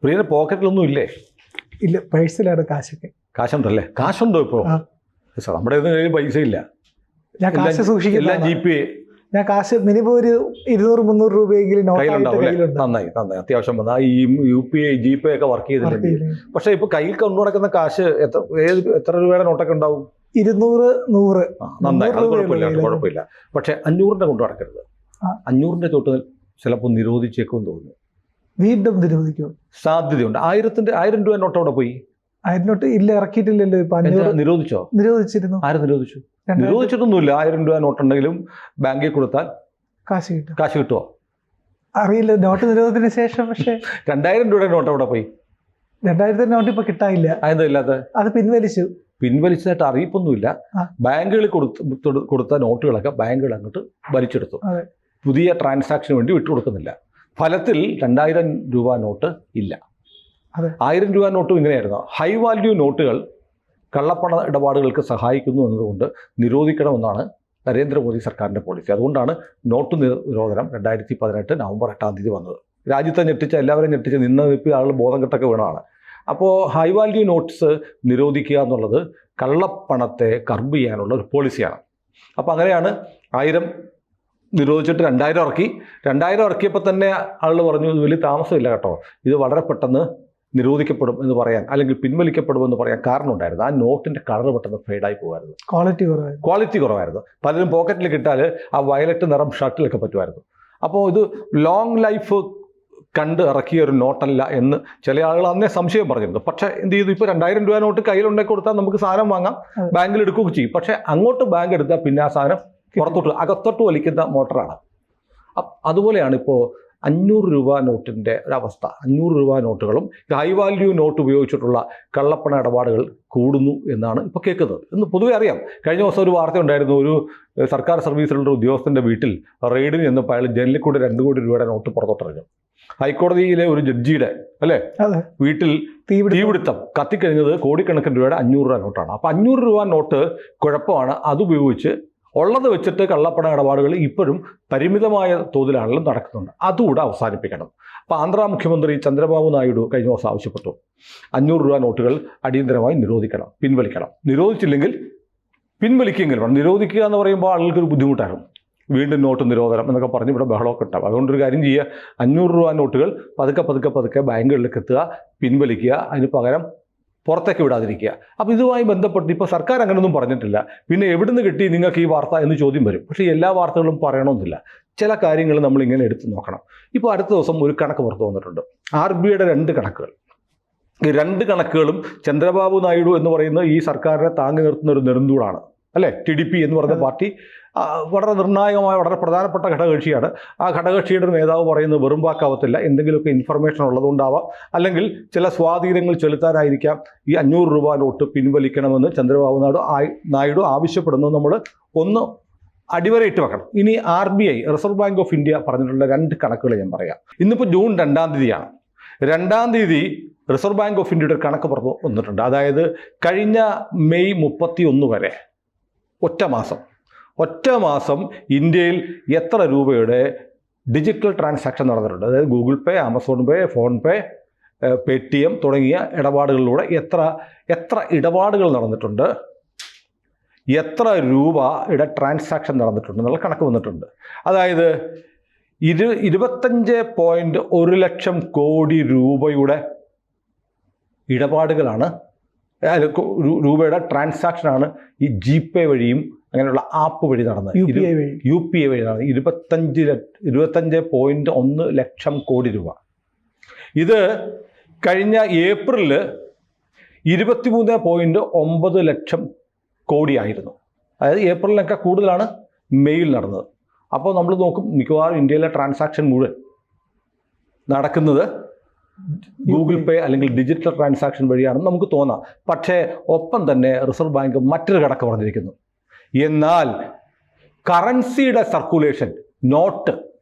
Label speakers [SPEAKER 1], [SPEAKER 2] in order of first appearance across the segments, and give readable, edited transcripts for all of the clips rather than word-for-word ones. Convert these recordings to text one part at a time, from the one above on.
[SPEAKER 1] പ്രിയന്റെ പോക്കറ്റിലൊന്നും ഇല്ലേ?
[SPEAKER 2] ഇല്ല, പേഴ്സിലാണ് കാശൊക്കെ.
[SPEAKER 1] കാശുണ്ടല്ലേ? കാശുണ്ടോ ഇപ്പോൾ? നമ്മുടെ കയ്യിൽ പൈസ ഇല്ല.
[SPEAKER 2] ഞാൻ കാശ് സൂക്ഷിക്കില്ല.
[SPEAKER 1] GPay.
[SPEAKER 2] ഞാൻ കാശ് മിനിമം ഒരു 200-300 രൂപയെങ്കിലും
[SPEAKER 1] നന്നായി. അത്യാവശ്യം വന്നാൽ ഈ UPI GPay ഒക്കെ വർക്ക് ചെയ്തില്ലെങ്കിൽ. പക്ഷെ ഇപ്പൊ കയ്യിൽ കൊണ്ടു നടക്കുന്ന കാശ് എത്ര രൂപയുടെ നോട്ടൊക്കെ ഉണ്ടാവും?
[SPEAKER 2] 200, 100.
[SPEAKER 1] നന്നായി, അത് കുഴപ്പമില്ല. പക്ഷെ 500ന്റെ കൊണ്ടു നടക്കരുത്. 500ന്റെ ചോട്ട് ചിലപ്പോൾ നിരോധിച്ചേക്കും തോന്നുന്നു.
[SPEAKER 2] വീണ്ടും നിരോധിക്കും
[SPEAKER 1] സാധ്യതയുണ്ട്. 1000 രൂപ നോട്ട് അവിടെ പോയി.
[SPEAKER 2] 1000 നോട്ട് ഇല്ല, ഇറക്കിയിട്ടില്ലല്ലോ. ഇപ്പൊ
[SPEAKER 1] നിരോധിച്ചോ?
[SPEAKER 2] നിരോധിച്ചിരുന്നു.
[SPEAKER 1] ആരും നിരോധിച്ചു? നിരോധിച്ചിട്ടൊന്നുമില്ല. 1000 രൂപ നോട്ടുണ്ടെങ്കിലും ബാങ്കിൽ കൊടുത്താൽ കാശ് കിട്ടുമോ
[SPEAKER 2] അറിയില്ല. നോട്ട് നിരോധനത്തിന് ശേഷം. പക്ഷേ
[SPEAKER 1] 2000 രൂപയുടെ നോട്ട് അവിടെ പോയി.
[SPEAKER 2] 2000 നോട്ട് ഇപ്പൊ കിട്ടാനില്ല.
[SPEAKER 1] അതെന്താ ഇല്ലാത്ത?
[SPEAKER 2] അത്
[SPEAKER 1] പിൻവലിച്ചതായിട്ട് അറിയിപ്പൊന്നുമില്ല. ബാങ്കുകളിൽ കൊടുത്ത നോട്ടുകളൊക്കെ ബാങ്കുകൾ അങ്ങോട്ട് വലിച്ചെടുത്തു. പുതിയ ട്രാൻസാക്ഷന് വേണ്ടി വിട്ടുകൊടുക്കുന്നില്ല. ഫലത്തിൽ 2000 രൂപ നോട്ട് ഇല്ല. 1000 രൂപ നോട്ടും ഇങ്ങനെയായിരുന്നു. ഹൈ വാല്യൂ നോട്ടുകൾ കള്ളപ്പണ ഇടപാടുകൾക്ക് സഹായിക്കുന്നു എന്നതുകൊണ്ട് നിരോധിക്കണമെന്നാണ് നരേന്ദ്രമോദി സർക്കാരിൻ്റെ പോളിസി. അതുകൊണ്ടാണ് നോട്ട് നിരോധനം 2018 നവംബർ 8 വന്നത്. രാജ്യത്തെ ഞെട്ടിച്ച, എല്ലാവരും ഞെട്ടിച്ച് നിപ്പിയ ആളുകൾ ബോധം കെട്ടൊക്കെ വീണതാണ്. അപ്പോൾ ഹൈ വാല്യൂ നോട്ട്സ് നിരോധിക്കുക എന്നുള്ളത് കള്ളപ്പണത്തെ കർബ് ചെയ്യാനുള്ള ഒരു പോളിസിയാണ്. അപ്പോൾ അങ്ങനെയാണ് 1000 നിരോധിച്ചിട്ട് 2000 ഇറക്കി. 2000 ഇറക്കിയപ്പോൾ തന്നെ ആളുകൾ പറഞ്ഞു ഇത് വലിയ താമസമില്ല കേട്ടോ, ഇത് വളരെ പെട്ടെന്ന് നിരോധിക്കപ്പെടും എന്ന് പറയാൻ, അല്ലെങ്കിൽ പിൻവലിക്കപ്പെടുമെന്ന് പറയാൻ കാരണമുണ്ടായിരുന്നു. ആ നോട്ടിൻ്റെ കളർ പെട്ടെന്ന് ഫെയ്ഡായി പോകുമായിരുന്നു. ക്വാളിറ്റി കുറവായിരുന്നു. പലരും പോക്കറ്റിൽ കിട്ടാൽ ആ വയലറ്റ് നിറം ഷർട്ടിലൊക്കെ പറ്റുമായിരുന്നു. അപ്പോൾ ഇത് ലോങ് ലൈഫ് കണ്ട് ഇറക്കിയ ഒരു നോട്ടല്ല എന്ന് ചില ആളുകൾ അന്നേ സംശയം പറഞ്ഞിരുന്നു. പക്ഷേ എന്ത് ചെയ്തു? ഇപ്പോൾ 2000 രൂപ നോട്ട് കയ്യിലുണ്ടാക്കി കൊടുത്താൽ നമുക്ക് സാധനം വാങ്ങാം, ബാങ്കിൽ എടുക്കുകയൊക്കെ ചെയ്യും. പക്ഷേ അങ്ങോട്ട് ബാങ്ക് എടുത്താൽ പിന്നെ ആ സാധനം പുറത്തോട്ട് അകത്തോട്ട് വലിക്കുന്ന മോട്ടറാണ്. അതുപോലെയാണ് ഇപ്പോൾ 500 രൂപ നോട്ടിൻ്റെ ഒരവസ്ഥ. 500 രൂപ നോട്ടുകളും ഹൈ വാല്യൂ നോട്ട് ഉപയോഗിച്ചിട്ടുള്ള കള്ളപ്പണ ഇടപാടുകൾ കൂടുന്നു എന്നാണ് ഇപ്പോൾ കേൾക്കുന്നത്. എന്ന് പൊതുവെ അറിയാം. കഴിഞ്ഞ ദിവസം ഒരു വാർത്ത ഉണ്ടായിരുന്നു. ഒരു സർക്കാർ സർവീസിലുള്ള ഉദ്യോഗസ്ഥൻ്റെ വീട്ടിൽ റെയ്ഡിന് ചെന്നപ്പോൾ അയാൾ ജനലിൽ കൂടെ 2 കോടി രൂപയുടെ നോട്ട് പുറത്തോട്ടിറങ്ങും. ഹൈക്കോടതിയിലെ ഒരു ജഡ്ജിയുടെ വീട്ടിൽ തീപിടുത്തം കത്തിക്കഴിഞ്ഞത് കോടിക്കണക്കിന് രൂപയുടെ 500 രൂപ നോട്ടാണ്. അപ്പോൾ 500 രൂപ നോട്ട് കുഴപ്പമാണ്. അതുപയോഗിച്ച് ഉള്ളത് വെച്ചിട്ട് കള്ളപ്പണ ഇടപാടുകൾ ഇപ്പോഴും പരിമിതമായ തോതിലാണെങ്കിലും നടക്കുന്നുണ്ട്. അതുകൂടെ അവസാനിപ്പിക്കണം. അപ്പോൾ ആന്ധ്ര മുഖ്യമന്ത്രി ചന്ദ്രബാബു നായിഡു കഴിഞ്ഞ ദിവസം ആവശ്യപ്പെട്ടു 500 രൂപ നോട്ടുകൾ അടിയന്തരമായി നിരോധിക്കണം, പിൻവലിക്കണം. നിരോധിച്ചില്ലെങ്കിൽ പിൻവലിക്കെങ്കിലും വേണം. നിരോധിക്കുക എന്ന് പറയുമ്പോൾ ആളുകൾക്കൊരു ബുദ്ധിമുട്ടാകും. വീണ്ടും നോട്ട് നിരോധനം എന്നൊക്കെ പറഞ്ഞ് ഇവിടെ ബഹളമൊക്കെ ഉണ്ടാവും. അതുകൊണ്ടൊരു കാര്യം ചെയ്യുക, 500 രൂപ നോട്ടുകൾ പതുക്കെ ബാങ്കുകളിലേക്ക് എത്തുക, പിൻവലിക്കുക. അതിന് പകരം പുറത്തേക്ക് വിടാതിരിക്കുക. അപ്പോൾ ഇതുമായി ബന്ധപ്പെട്ട് ഇപ്പോൾ സർക്കാർ അങ്ങനെയൊന്നും പറഞ്ഞിട്ടില്ല. പിന്നെ എവിടുന്ന് കിട്ടി നിങ്ങൾക്ക് ഈ വാർത്ത എന്ന് ചോദ്യം വരും. പക്ഷേ എല്ലാ വാർത്തകളും പറയണമെന്നില്ല. ചില കാര്യങ്ങൾ നമ്മളിങ്ങനെ എടുത്തു നോക്കണം. ഇപ്പോൾ അടുത്ത ദിവസം ഒരു കണക്ക് പുറത്തു വന്നിട്ടുണ്ട്. RBIയുടെ 2 കണക്കുകൾ. ഈ 2 കണക്കുകളും ചന്ദ്രബാബു നായിഡു എന്ന് പറയുന്ന ഈ സർക്കാരിനെ താങ്ങി നിർത്തുന്ന ഒരു നെടുന്തൂണാണ് അല്ലേ. TDP എന്ന് പറഞ്ഞ പാർട്ടി വളരെ നിർണായകമായ, വളരെ പ്രധാനപ്പെട്ട ഘടകകക്ഷിയാണ്. ആ ഘടകകക്ഷിയുടെ ഒരു നേതാവ് പറയുന്നത് വെറും വാക്കാവത്തില്ല. എന്തെങ്കിലുമൊക്കെ ഇൻഫർമേഷൻ ഉള്ളതുകൊണ്ടാവാം, അല്ലെങ്കിൽ ചില സ്വാധീനങ്ങൾ ചെലുത്താനായിരിക്കാം ഈ 500 രൂപ നോട്ട് പിൻവലിക്കണമെന്ന് ചന്ദ്രബാബു നായിഡു ആവശ്യപ്പെടുന്നത് നമ്മൾ ഒന്ന് അടിവരയിട്ട് വെക്കണം. ഇനി RBI, reserve bank of India പറഞ്ഞിട്ടുള്ള 2 കണക്കുകൾ ഞാൻ പറയാം. ഇന്നിപ്പോൾ ജൂൺ 2-ാം തീയതിയാണ്. 2-ാം തീയതി റിസർവ് ബാങ്ക് ഓഫ് ഇന്ത്യയുടെ കണക്ക് പുറത്ത് വന്നിട്ടുണ്ട്. അതായത് കഴിഞ്ഞ മെയ് 31 വരെ ഒറ്റ മാസം ഇന്ത്യയിൽ എത്ര രൂപയുടെ ഡിജിറ്റൽ ട്രാൻസാക്ഷൻ നടന്നിട്ടുണ്ട്. അതായത് ഗൂഗിൾ പേ, ആമസോൺ പേ, ഫോൺ പേ, Paytm തുടങ്ങിയ ഇടപാടുകളിലൂടെ എത്ര ഇടപാടുകൾ നടന്നിട്ടുണ്ട്, എത്ര രൂപയുടെ ട്രാൻസാക്ഷൻ നടന്നിട്ടുണ്ട് എന്നുള്ള കണക്ക് വന്നിട്ടുണ്ട്. അതായത് 25.1 ലക്ഷം കോടി രൂപയുടെ ഇടപാടുകളാണ്, രൂപയുടെ ട്രാൻസാക്ഷനാണ് ഈ GPay വഴിയും അങ്ങനെയുള്ള ആപ്പ് വഴി നടന്നത്. UPI വഴി നടന്നത് 25.1 ലക്ഷം കോടി രൂപ. ഇത് കഴിഞ്ഞ ഏപ്രിലിൽ 23.9 ലക്ഷം കോടിയായിരുന്നു. അതായത് ഏപ്രിലിനൊക്കെ കൂടുതലാണ് മെയ്യിൽ നടന്നത്. അപ്പോൾ നമ്മൾ നോക്കും, മിക്കവാറും ഇന്ത്യയിലെ ട്രാൻസാക്ഷൻ മുഴുവൻ നടക്കുന്നത് ഗൂഗിൾ പേ അല്ലെങ്കിൽ ഡിജിറ്റൽ ട്രാൻസാക്ഷൻ വഴിയാണെന്ന് നമുക്ക് തോന്നാം. പക്ഷേ ഒപ്പം തന്നെ റിസർവ് ബാങ്ക് മറ്റൊരു കണക്ക് പറഞ്ഞിരിക്കുന്നു. എന്നാൽ കറൻസിയുടെ സർക്കുലേഷൻ, നോട്ട്,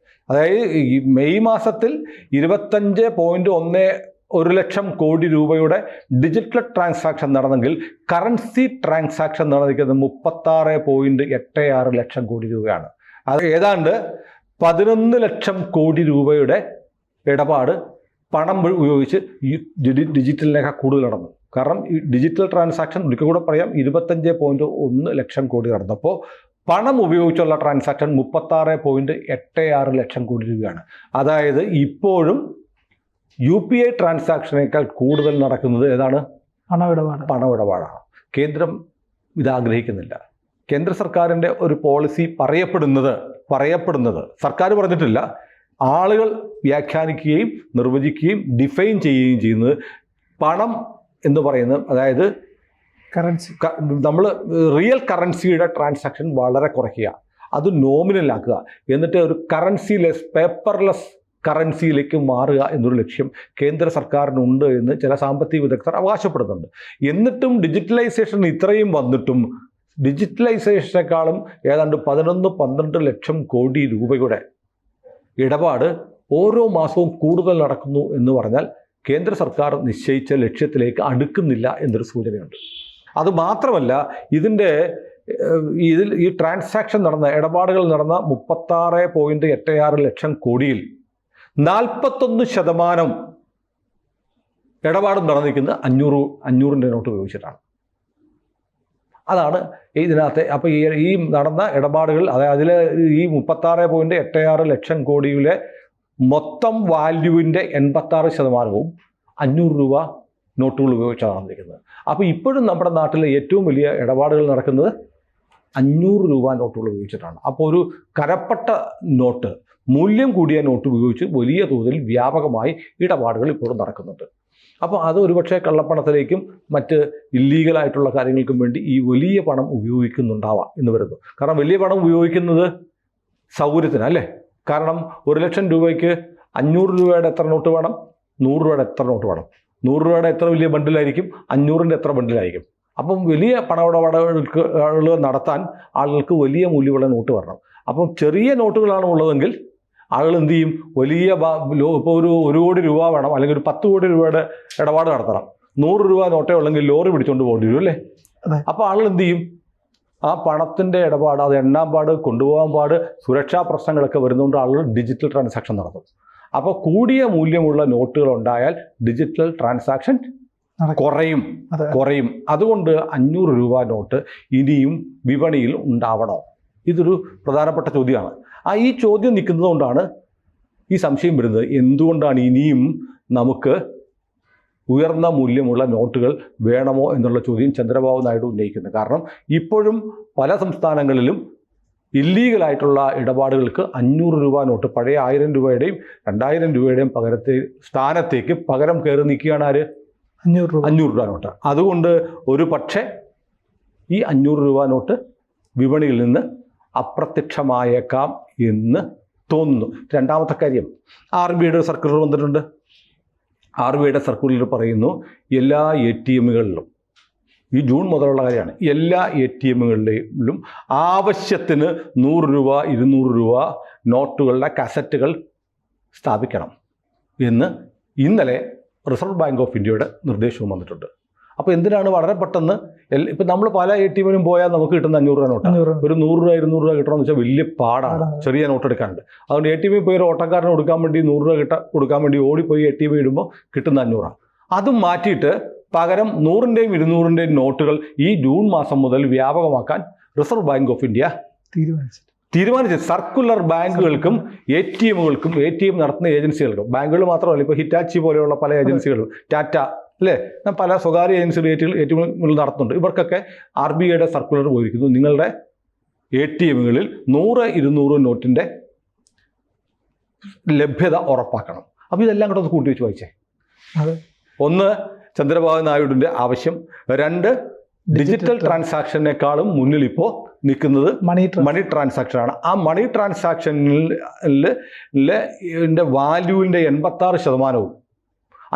[SPEAKER 1] അതായത് ഈ മെയ് മാസത്തിൽ 25.1 ലക്ഷം കോടി രൂപയുടെ ഡിജിറ്റൽ ട്രാൻസാക്ഷൻ നടന്നെങ്കിൽ കറൻസി ട്രാൻസാക്ഷൻ നടന്നിരിക്കുന്നത് 36.86 ലക്ഷം കോടി രൂപയാണ്. അത് ഏതാണ്ട് 11 ലക്ഷം കോടി രൂപയുടെ ഇടപാട് പണം ഉപയോഗിച്ച് ഈ ഡിജിറ്റലിനേക്കാൾ കൂടുതൽ നടന്നു. കാരണം ഈ ഡിജിറ്റൽ ട്രാൻസാക്ഷൻ ഒരിക്കൽ കൂടെ പറയാം 25.1 ലക്ഷം കോടി നടന്നപ്പോൾ പണം ഉപയോഗിച്ചുള്ള ട്രാൻസാക്ഷൻ 36.86 ലക്ഷം കോടി രൂപയാണ്. അതായത് ഇപ്പോഴും UPI ട്രാൻസാക്ഷനേക്കാൾ കൂടുതൽ നടക്കുന്നത് ഏതാണ്? പണമിടപാടാണ്. കേന്ദ്രം ഇതാഗ്രഹിക്കുന്നില്ല. കേന്ദ്ര സർക്കാരിൻ്റെ ഒരു പോളിസി പറയപ്പെടുന്നത് സർക്കാർ പറഞ്ഞിട്ടില്ല, ആളുകൾ വ്യാഖ്യാനിക്കുകയും നിർവചിക്കുകയും ഡിഫൈൻ ചെയ്യുകയും ചെയ്യുന്നത് പണം എന്ന് പറയുന്നത്, അതായത്
[SPEAKER 2] കറൻസി,
[SPEAKER 1] നമ്മൾ റിയൽ കറൻസിയുടെ ട്രാൻസാക്ഷൻ വളരെ കുറയ്ക്കുക, അത് നോമിനലാക്കുക, എന്നിട്ട് ഒരു കറൻസിലെസ് പേപ്പർലെസ് കറൻസിയിലേക്ക് മാറുക എന്നൊരു ലക്ഷ്യം കേന്ദ്ര സർക്കാരിനുണ്ട് എന്ന് ചില സാമ്പത്തിക വിദഗ്ധർ അവകാശപ്പെടുന്നുണ്ട്. എന്നിട്ടും ഡിജിറ്റലൈസേഷൻ ഇത്രയും വന്നിട്ടും ഡിജിറ്റലൈസേഷനേക്കാളും ഏതാണ്ട് 11-12 ലക്ഷം കോടി രൂപയുടെ ഇടപാട് ഓരോ മാസവും കൂടുതൽ നടക്കുന്നു എന്ന് പറഞ്ഞാൽ കേന്ദ്ര സർക്കാർ നിശ്ചയിച്ച ലക്ഷ്യത്തിലേക്ക് അടുക്കുന്നില്ല എന്നൊരു സൂചനയുണ്ട്. അതുമാത്രമല്ല, ഈ ട്രാൻസാക്ഷൻ ഇടപാടുകൾ നടന്ന 36.86 ലക്ഷം കോടിയിൽ 41% ഇടപാടും നടന്നിരിക്കുന്നത് 500 നോട്ട് ഉപയോഗിച്ചിട്ടാണ്. അതാണ് ഇതിനകത്തെ. അപ്പോൾ ഈ നടന്ന ഇടപാടുകൾ, അതായത് അതിൽ ഈ 36.86 ലക്ഷം കോടിയിലെ മൊത്തം വാല്യൂവിൻ്റെ 86% 500 രൂപ നോട്ടുകൾ ഉപയോഗിച്ചാണ് നടന്നിരിക്കുന്നത്. അപ്പോൾ ഇപ്പോഴും നമ്മുടെ നാട്ടിലെ ഏറ്റവും വലിയ ഇടപാടുകൾ നടക്കുന്നത് 500 രൂപ നോട്ടുകൾ ഉപയോഗിച്ചിട്ടാണ്. അപ്പോൾ ഒരു കരപ്പട്ട നോട്ട്, മൂല്യം കൂടിയ നോട്ട് ഉപയോഗിച്ച് വലിയ തോതിൽ വ്യാപകമായി ഇടപാടുകൾ ഇപ്പോഴും നടക്കുന്നുണ്ട്. അപ്പോൾ അത് ഒരുപക്ഷെ കള്ളപ്പണത്തിലേക്കും മറ്റ് ഇല്ലീഗലായിട്ടുള്ള കാര്യങ്ങൾക്കും വേണ്ടി ഈ വലിയ പണം ഉപയോഗിക്കുന്നുണ്ടാവാം എന്ന് വരുന്നു. കാരണം വലിയ പണം ഉപയോഗിക്കുന്നത് സൗകര്യത്തിനല്ലേ. കാരണം 1 ലക്ഷം രൂപയ്ക്ക് 500 രൂപയുടെ എത്ര നോട്ട് വേണം, 100 രൂപയുടെ എത്ര നോട്ട് വേണം, 100 രൂപയുടെ എത്ര വലിയ ബണ്ടിലായിരിക്കും, 500ൻ്റെ എത്ര ബണ്ടിലായിരിക്കും. അപ്പം വലിയ പണമിടപാടുകൾക്ക് നടത്താൻ ആളുകൾക്ക് വലിയ മൂല്യമുള്ള നോട്ട് വരണം. അപ്പം ചെറിയ നോട്ടുകളാണ് ഉള്ളതെങ്കിൽ ആളുകൾ എന്ത് ചെയ്യും? വലിയ ഇപ്പോൾ ഒരു 1 കോടി രൂപ വേണം, അല്ലെങ്കിൽ ഒരു 10 കോടി രൂപയുടെ ഇടപാട് നടത്തണം, 100 രൂപ നോട്ടേ ഉള്ളെങ്കിൽ ലോറി പിടിച്ചുകൊണ്ട് പോകേണ്ടി വരും അല്ലേ. അപ്പോൾ ആളുകൾ എന്ത് ചെയ്യും? ആ പണത്തിൻ്റെ ഇടപാട്, അത് എണ്ണാൻ പാട്, കൊണ്ടുപോകാൻ പാട്, സുരക്ഷാ പ്രശ്നങ്ങളൊക്കെ വരുന്നതുകൊണ്ട് ആളുകൾ ഡിജിറ്റൽ ട്രാൻസാക്ഷൻ നടത്തും. അപ്പോൾ കൂടിയ മൂല്യമുള്ള നോട്ടുകൾ ഉണ്ടായാൽ ഡിജിറ്റൽ ട്രാൻസാക്ഷൻ കുറയും. അതുകൊണ്ട് 500 രൂപ നോട്ട് ഇനിയും വിപണിയിൽ ഉണ്ടാവണോ? ഇതൊരു പ്രധാനപ്പെട്ട ചോദ്യമാണ്. ഈ ചോദ്യം നിൽക്കുന്നതുകൊണ്ടാണ് ഈ സംശയം വരുന്നത്. എന്തുകൊണ്ടാണ് ഇനിയും നമുക്ക് ഉയർന്ന മൂല്യമുള്ള നോട്ടുകൾ വേണമോ എന്നുള്ള ചോദ്യം ചന്ദ്രബാബു നായിഡു ഉന്നയിക്കുന്നത്. കാരണം ഇപ്പോഴും പല സംസ്ഥാനങ്ങളിലും ഇല്ലീഗലായിട്ടുള്ള ഇടപാടുകൾക്ക് 500 രൂപ നോട്ട്, പഴയ 1000 രൂപയുടെയും 2000 രൂപയുടെയും സ്ഥാനത്തേക്ക് പകരം കയറി നിൽക്കുകയാണ് ആര്? 500 രൂപ നോട്ട്. അതുകൊണ്ട് ഒരു പക്ഷേ ഈ 500 രൂപ നോട്ട് വിപണിയിൽ നിന്ന് അപ്രത്യക്ഷമായേക്കാം എന്ന് തോന്നുന്നു. രണ്ടാമത്തെ കാര്യം, RBIയുടെ സർക്കുലർ വന്നിട്ടുണ്ട്. RBIയുടെ സർക്കുലർ പറയുന്നു എല്ലാ ATMകളിലും, ഈ ജൂൺ മുതലുള്ള കാര്യമാണ്, എല്ലാ ATMകളിലും ആവശ്യത്തിന് 100 രൂപ 200 രൂപ നോട്ടുകളുടെ കാസറ്റുകൾ സ്ഥാപിക്കണം എന്ന് ഇന്നലെ റിസർവ് ബാങ്ക് ഓഫ് ഇന്ത്യയുടെ നിർദ്ദേശവും വന്നിട്ടുണ്ട്. അപ്പോൾ എന്തിനാണ് വളരെ പെട്ടെന്ന് ഇപ്പം നമ്മൾ പല ATMയിലും പോയാൽ നമുക്ക് കിട്ടുന്ന 500 രൂപ നോട്ട്, ഒരു 100 രൂപ 200 രൂപ കിട്ടണമെന്ന് വെച്ചാൽ വലിയ പാടാണ്, ചെറിയ നോട്ട് എടുക്കാനുണ്ട്. അതുകൊണ്ട് ATMയിൽ പോയി ഒരു ഓട്ടക്കാരന് കൊടുക്കാൻ വേണ്ടി 100 രൂപ കൊടുക്കാൻ വേണ്ടി ഓടിപ്പോയി ATM ഇടുമ്പോൾ കിട്ടുന്ന 500. അതും മാറ്റിയിട്ട് പകരം 100ൻ്റെയും 200ൻ്റെയും നോട്ടുകൾ ഈ ജൂൺ മാസം മുതൽ വ്യാപകമാക്കാൻ റിസർവ് ബാങ്ക് ഓഫ് ഇന്ത്യ തീരുമാനിച്ചു. സർക്കുലർ ബാങ്കുകൾക്കും ATMകൾക്കും ATM നടത്തുന്ന ഏജൻസികൾക്കും, ബാങ്കുകൾ മാത്രമല്ല, ഇപ്പോൾ ഹിറ്റാച്ചി പോലെയുള്ള പല ഏജൻസികളും, ടാറ്റ അല്ലേ, പല സ്വകാര്യ ഏജൻസികൾ ATMകൾ നടത്തുന്നുണ്ട്. ഇവർക്കൊക്കെ RBIയുടെ സർക്കുലർ പോയിരിക്കുന്നു, നിങ്ങളുടെ ATMകളിൽ 100-200 നോട്ടിൻ്റെ ലഭ്യത ഉറപ്പാക്കണം. അപ്പോൾ ഇതെല്ലാം കൂടെ ഒന്ന് കൂട്ടി വെച്ച് വായിച്ചേ. ഒന്ന്, ചന്ദ്രബാബു നായിഡുവിൻ്റെ ആവശ്യം. 2, ഡിജിറ്റൽ ട്രാൻസാക്ഷനേക്കാളും മുന്നിൽ ഇപ്പോൾ നിൽക്കുന്നത് മണി ട്രാൻസാക്ഷനാണ്. ആ മണി ട്രാൻസാക്ഷനിലെ വാല്യൂവിൻ്റെ 86%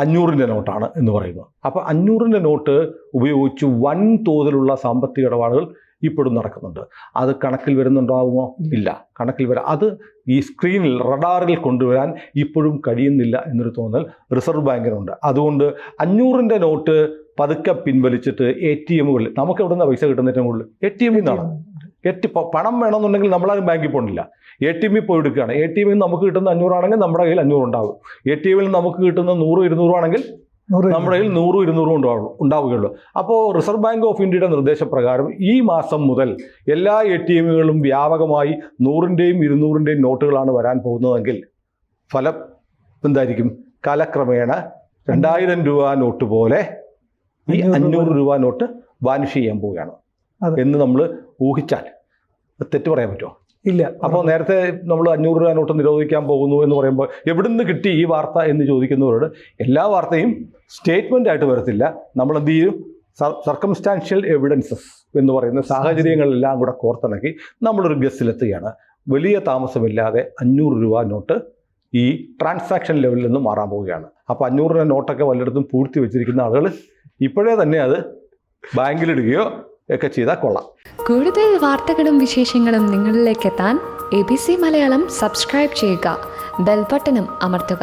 [SPEAKER 1] 500ൻ്റെ നോട്ടാണ് എന്ന് പറയുന്നു. അപ്പോൾ 500ൻ്റെ നോട്ട് ഉപയോഗിച്ച് വൻതോതിലുള്ള സാമ്പത്തിക ഇടപാടുകൾ ഇപ്പോഴും നടക്കുന്നുണ്ട്. അത് കണക്കിൽ വരുന്നുണ്ടാകുമോ? ഇല്ല, കണക്കിൽ വരാം. അത് ഈ സ്ക്രീനിൽ, റഡാറിൽ കൊണ്ടുവരാൻ ഇപ്പോഴും കഴിയുന്നില്ല എന്നൊരു തോന്നൽ റിസർവ് ബാങ്കിനുണ്ട്. അതുകൊണ്ട് 500ൻ്റെ നോട്ട് പതുക്കെ പിൻവലിച്ചിട്ട് ATMകളിൽ, നമുക്ക് എവിടെ നിന്നാണ് പൈസ കിട്ടുന്ന ഏറ്റവും കൂടുതൽ? ATMയിൽ നിന്നാണ്. പണം വേണമെന്നുണ്ടെങ്കിൽ നമ്മളാരും ബാങ്കിൽ പോകണില്ല, ATM പോയി എടുക്കുകയാണ്. ATM നമുക്ക് കിട്ടുന്ന 500 ആണെങ്കിൽ നമ്മുടെ കയ്യിൽ 500 ഉണ്ടാവും. ATM നമുക്ക് കിട്ടുന്ന 100-200 ആണെങ്കിൽ നമ്മുടെ കയ്യിൽ 100-200 ഉണ്ടാവുകയുള്ളൂ. അപ്പോൾ റിസർവ് ബാങ്ക് ഓഫ് ഇന്ത്യയുടെ നിർദ്ദേശപ്രകാരം ഈ മാസം മുതൽ എല്ലാ ATMകളും വ്യാപകമായി 100-ൻ്റെയും 200-ൻ്റെയും നോട്ടുകളാണ് വരാൻ പോകുന്നതെങ്കിൽ ഫലം എന്തായിരിക്കും? കാലക്രമേണ 2000 രൂപ നോട്ട് പോലെ ഈ 500 രൂപ നോട്ട് വാനിഷ് ചെയ്യാൻ പോവുകയാണ് എന്ന് നമ്മൾ ഊഹിച്ചാൽ തെറ്റ് പറയാൻ പറ്റുമോ?
[SPEAKER 2] ഇല്ല.
[SPEAKER 1] അപ്പോൾ നേരത്തെ നമ്മൾ 500 രൂപ നോട്ട് നിരോധിക്കാൻ പോകുന്നു എന്ന് പറയുമ്പോൾ എവിടുന്ന് കിട്ടി ഈ വാർത്ത എന്ന് ചോദിക്കുന്നവരോട് എല്ലാ വാർത്തയും സ്റ്റേറ്റ്മെൻ്റ് ആയിട്ട് വരത്തില്ല. നമ്മൾ എന്ത് ചെയ്യും? സർക്കംസ്റ്റാൻഷ്യൽ എവിഡൻസസ് എന്ന് പറയുന്ന സാഹചര്യങ്ങളെല്ലാം കൂടെ കോർത്തിണക്കി നമ്മളൊരു ഗസ്സിലെത്തുകയാണ്. വലിയ താമസമില്ലാതെ 500 രൂപ നോട്ട് ഈ ട്രാൻസാക്ഷൻ ലെവലിൽ നിന്ന് മാറാൻ പോവുകയാണ്. അപ്പോൾ 500 രൂപ നോട്ടൊക്കെ വല്ലയിടത്തും പൂഴ്ത്തി വെച്ചിരിക്കുന്ന ആളുകൾ ഇപ്പോഴേ തന്നെ അത് ബാങ്കിലിടുകയോ ഒക്കെ ചെയ്താൽ കൊള്ളാം.
[SPEAKER 3] കൂടുതൽ വാർത്തകളും വിശേഷങ്ങളും നിങ്ങളിലേക്ക് എത്താൻ ABC മലയാളം സബ്സ്ക്രൈബ് ചെയ്യുക, ബെൽ ബട്ടണും അമർത്തുക.